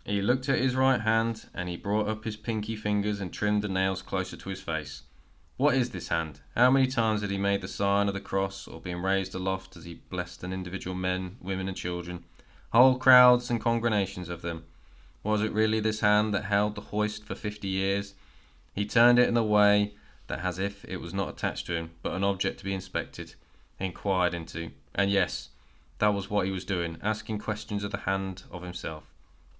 He looked at his right hand, and he brought up his pinky fingers and trimmed the nails closer to his face. What is this hand? How many times had he made the sign of the cross, or been raised aloft as he blessed an individual men, women, and children? Whole crowds and congregations of them. Was it really this hand that held the hoist for 50 years? He turned it in a way that as if it was not attached to him, but an object to be inspected, inquired into. And yes, that was what he was doing, asking questions of the hand of himself.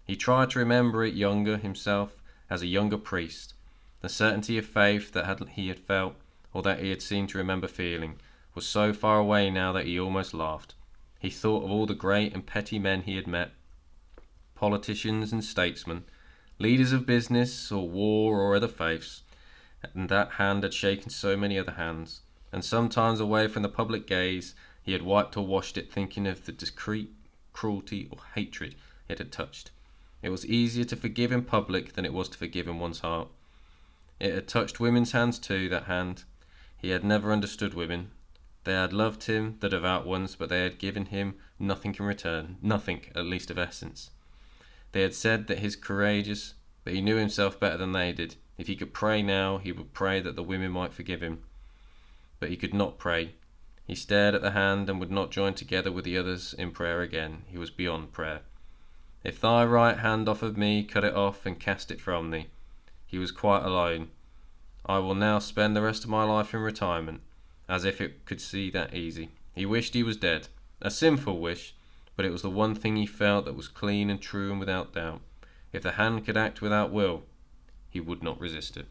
He tried to remember it younger himself, as a younger priest. The certainty of faith that he had felt, or that he had seemed to remember feeling, was so far away now that he almost laughed. He thought of all the great and petty men he had met, politicians and statesmen, leaders of business or war or other faiths, and that hand had shaken so many other hands, and sometimes away from the public gaze he had wiped or washed it, thinking of the discreet cruelty or hatred it had touched. It was easier to forgive in public than it was to forgive in one's heart. It had touched women's hands too, that hand. He had never understood women. They had loved him, the devout ones, but they had given him nothing in return, nothing, at least of essence. They had said that he was courageous, but he knew himself better than they did. If he could pray now, he would pray that the women might forgive him. But he could not pray. He stared at the hand and would not join together with the others in prayer again. He was beyond prayer. If thy right hand offered me, cut it off and cast it from thee. He was quite alone. I will now spend the rest of my life in retirement, as if it could see that easy. He wished he was dead. A sinful wish, but it was the one thing he felt that was clean and true and without doubt. If the hand could act without will, he would not resist it.